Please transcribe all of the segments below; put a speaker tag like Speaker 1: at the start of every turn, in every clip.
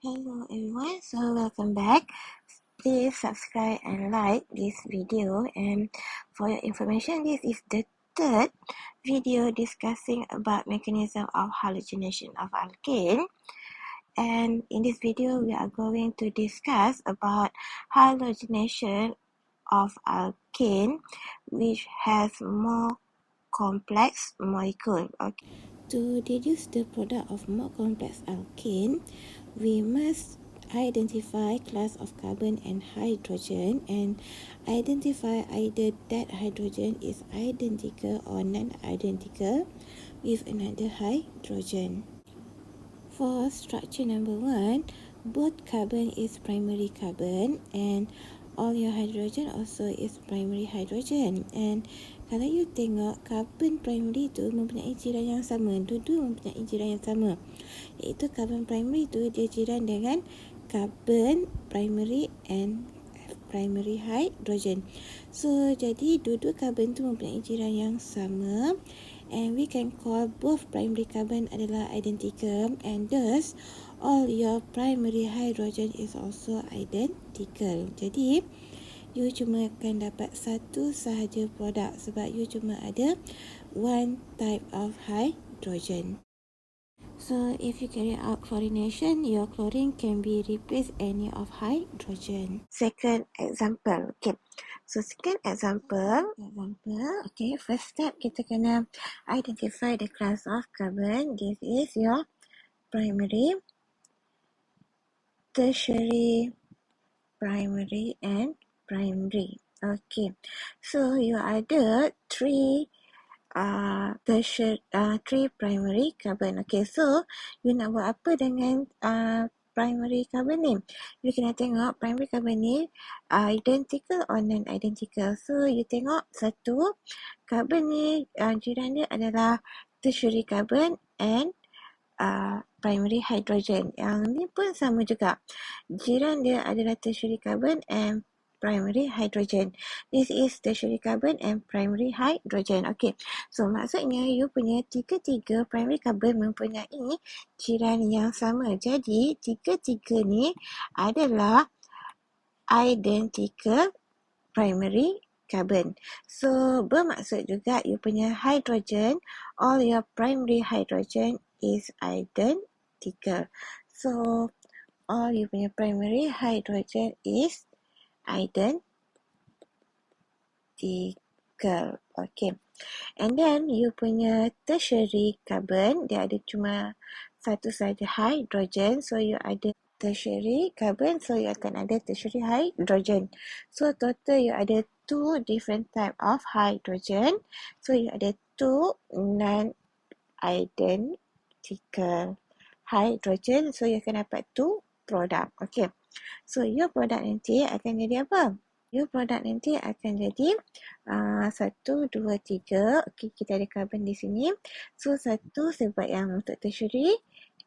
Speaker 1: Hello everyone, so welcome back. Please subscribe and like this video, and for your information, this is the third video discussing about mechanism of halogenation of alkane. And in this video, we are going to discuss about halogenation of alkane, which has more complex molecule. Okay. To deduce the product of more complex alkane, we must identify class of carbon and hydrogen and identify either that hydrogen is identical or non-identical with another hydrogen. For structure number 1, both carbon is primary carbon and all your hydrogen also is primary hydrogen. And kalau you tengok, carbon primary tu mempunyai jiran yang sama, dua-dua mempunyai jiran yang sama, iaitu carbon primary tu dia jiran dengan carbon primary and primary hydrogen. So jadi dua-dua carbon tu mempunyai jiran yang sama, and we can call both primary carbon adalah identical, and thus all your primary hydrogen is also identical. Jadi you cuma akan dapat satu sahaja produk sebab you cuma ada one type of hydrogen. So if you carry out chlorination, your chlorine can be replaced any of hydrogen. Second example. Okay. So second example. Okay. First step, kita kena identify the class of carbon. This is your primary, tertiary, primary and primary. Okay. So you ada three three primary carbon. Okay, so you nak buat apa dengan primary carbon ni? You kena tengok primary carbon ni identical or non-identical. So you tengok satu, carbon ni jiran dia adalah tertiary carbon and primary hydrogen. Yang ni pun sama juga. Jiran dia adalah tertiary carbon and primary hydrogen. This is tertiary carbon and primary hydrogen. Okay, so maksudnya you punya tiga-tiga primary carbon mempunyai jiran yang sama. Jadi tiga-tiga ni adalah identical primary carbon. So bermaksud juga you punya hydrogen, all your primary hydrogen is identical. So all you punya primary hydrogen is identical. Okay. And then you punya tertiary carbon, dia ada cuma satu saja hydrogen. So you ada tertiary carbon, so you akan ada tertiary hydrogen. So total you ada two different type of hydrogen. So you ada two non-identical hydrogen. So you akan dapat two product. Okay. So your product nanti akan jadi apa? Your product nanti akan jadi 1, 2, 3. Okay, kita ada carbon di sini. So satu sebab yang untuk tertiary,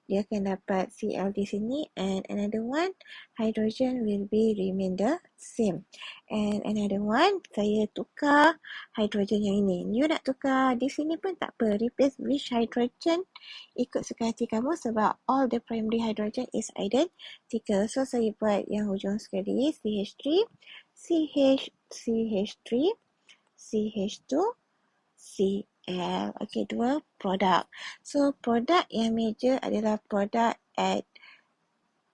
Speaker 1: dia akan dapat Cl di sini, and another one hydrogen will be remain the same. And another one, saya tukar hydrogen yang ini. You nak tukar di sini pun tak apa. Replace which hydrogen ikut suka hati kamu sebab all the primary hydrogen is identical. So saya buat yang hujung sekali, CH3, CH3, CH2, Cl. Okay, dua produk. So produk yang major adalah produk at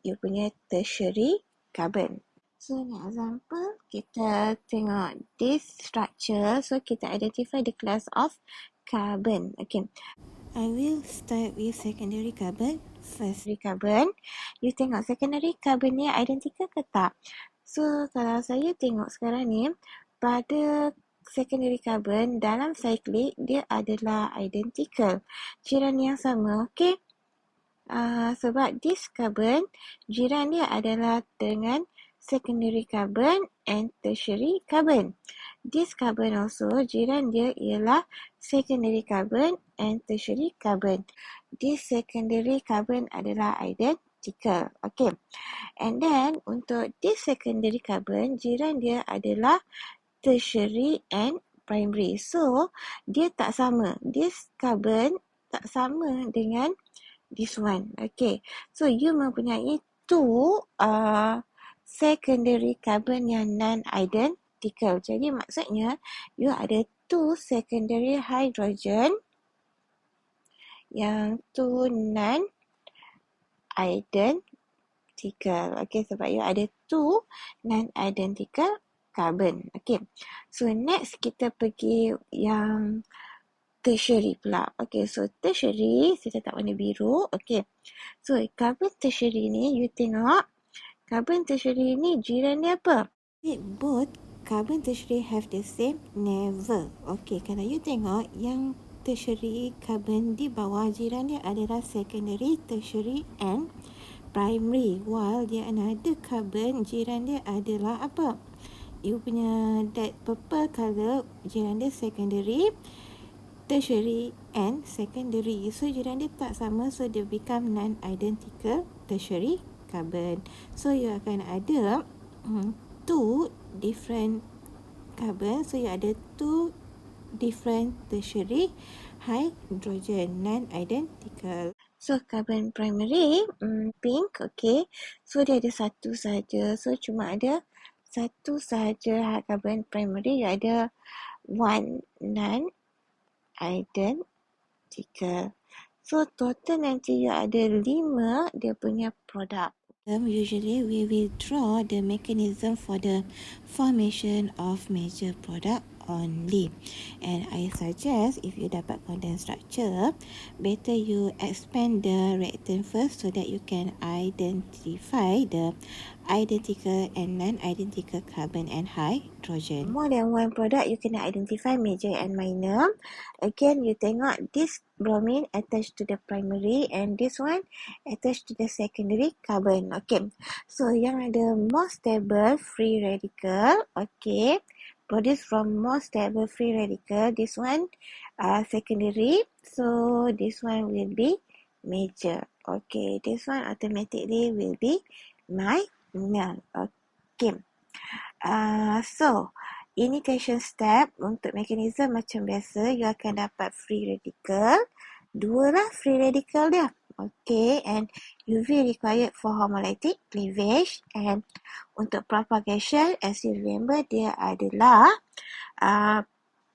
Speaker 1: you punya tertiary carbon. So ni example, kita tengok this structure. So kita identify the class of carbon. Okay, I will start with secondary carbon first. Carbon, you tengok secondary carbon ni identical ke tak? So kalau saya tengok sekarang ni, pada secondary carbon dalam cyclic dia adalah identical, jiran yang sama. Okay, sebab this carbon jiran dia adalah dengan secondary carbon and tertiary carbon. This carbon also jiran dia ialah secondary carbon and tertiary carbon. This secondary carbon adalah identical. Okay, and then untuk this secondary carbon jiran dia adalah tertiary and primary. So dia tak sama. This carbon tak sama dengan this one. Okay, so you mempunyai two secondary carbon yang non-identical. Jadi maksudnya you ada two secondary hydrogen yang two non-identical. Okay, sebab you ada two non-identical carbon. Okay, so next kita pergi yang tertiary pula. Okay, so tertiary, saya letak warna biru. Okay, so carbon tertiary ni, you tengok, carbon tertiary ni jiran dia apa? Both carbon tertiary have the same never. Okay, kalau you tengok, yang tertiary carbon di bawah jiran dia adalah secondary, tertiary and primary. While dia another carbon, jiran dia adalah apa? You punya that purple colour, jiran dia secondary, tertiary and secondary. So jiran dia tak sama, so dia become non-identical tertiary carbon. So you akan ada two different carbon. So you ada two different tertiary hydrogen, non-identical. So carbon primary pink, okay. So dia ada satu saja. So cuma ada satu saja carbon primary. You ada one non-identical. So total nanti you ada 5 dia punya produk. Usually we will draw the mechanism for the formation of major product only, and I suggest if you dapat condensed structure, better you expand the reactant first so that you can identify the identical and non-identical carbon and hydrogen. More than one product, you can identify major and minor. Again, you tengok this bromine attached to the primary and this one attached to the secondary carbon. Okay, so yang ada more stable free radical, okay, produced from more stable free radical. This one secondary, so this one will be major. Okay, this one automatically will be minor. Okay, so initiation step untuk mekanisme macam biasa, you akan dapat free radical, 2 lah free radical dia. Okay, and UV required for homolytic cleavage, and untuk propagation, as you remember, dia adalah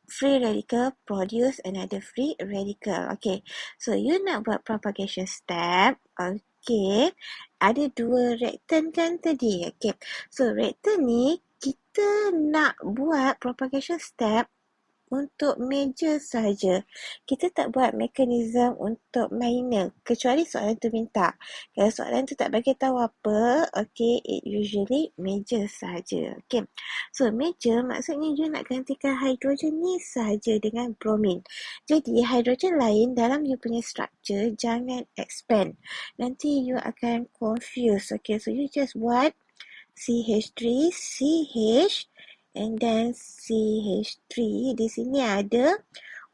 Speaker 1: free radical produce another free radical. Okay, so you nak buat propagation step. Okay, ada 2 reactant kan tadi. Okay, so reactant ni kita nak buat propagation step untuk major saja. Kita tak buat mekanisme untuk minor, kecuali soalan tu minta. Kalau soalan tu tak bagi tahu apa, okay, it usually major saja. Okay, so major maksudnya you nak gantikan hidrogen ni saja dengan bromine. Jadi hidrogen lain dalam you punya structure jangan expand. Nanti you akan confuse. Okay, so you just buat CH3, CH, and then CH3. Di sini ada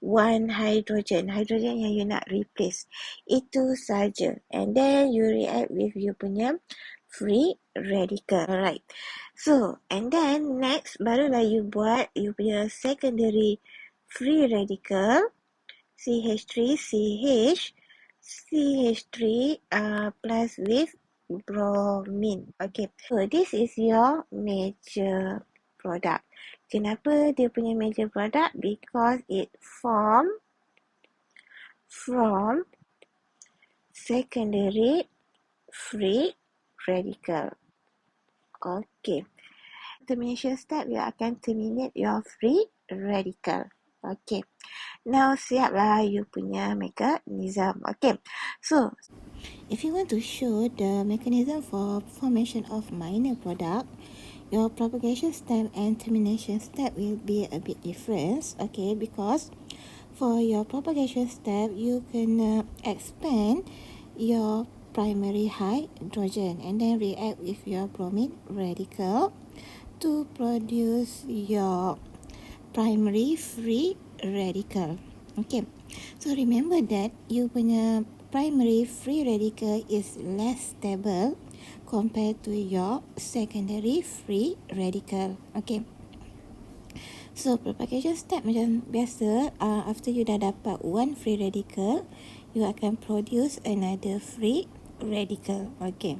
Speaker 1: one hydrogen. Hydrogen yang you nak replace. Itu saja. And then you react with you punya free radical. Alright. So, and then next, barulah you buat you punya secondary free radical. CH3, CH, CH3 plus with bromine. Okay, so this is your major product. Kenapa dia punya major product? Because it form from secondary free radical. Okay, termination step, you akan terminate your free radical. Okay, now siaplah you punya mechanism. Okay, so if you want to show the mechanism for formation of minor product, your propagation step and termination step will be a bit different. Okay, because for your propagation step, you can expand your primary hydrogen and then react with your bromine radical to produce your primary free radical. Okay, so remember that you punya primary free radical is less stable compared to your secondary free radical. Okay, so propagation step macam biasa, after you dah dapat one free radical, you akan produce another free radical. Okay,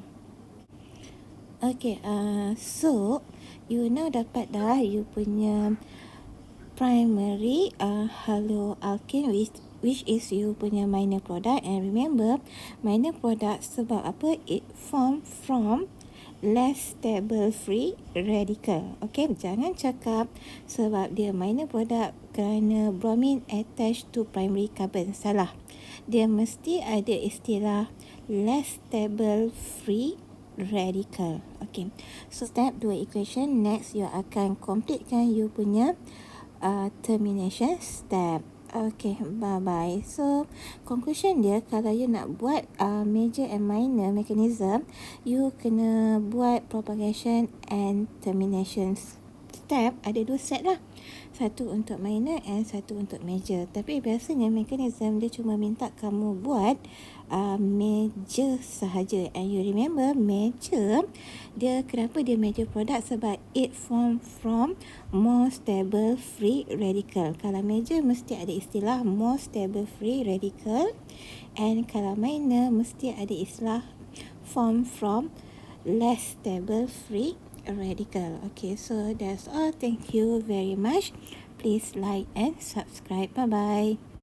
Speaker 1: Okay, so you now dapat dah you punya primary haloalkane which is you punya minor product. And remember, minor product sebab apa? It form from less stable free radical. Okay, jangan cakap sebab dia minor product kerana bromine attached to primary carbon. Salah. Dia mesti ada istilah less stable free radical. Okay, so step 2 equation. Next, you akan completekan you punya termination step. Okay, bye-bye. So, conclusion dia, kalau you nak buat major and minor mechanism, you kena buat propagation and termination step. Ada 2 set lah. Satu untuk minor and satu untuk major. Tapi biasanya mechanism dia cuma minta kamu buat major sahaja. And you remember major, dia kenapa dia major product? Sebab it form from more stable free radical. Kalau major mesti ada istilah more stable free radical. And kalau minor mesti ada istilah form from less stable free radical. Okay, so that's all. Thank you very much. Please like and subscribe. Bye bye.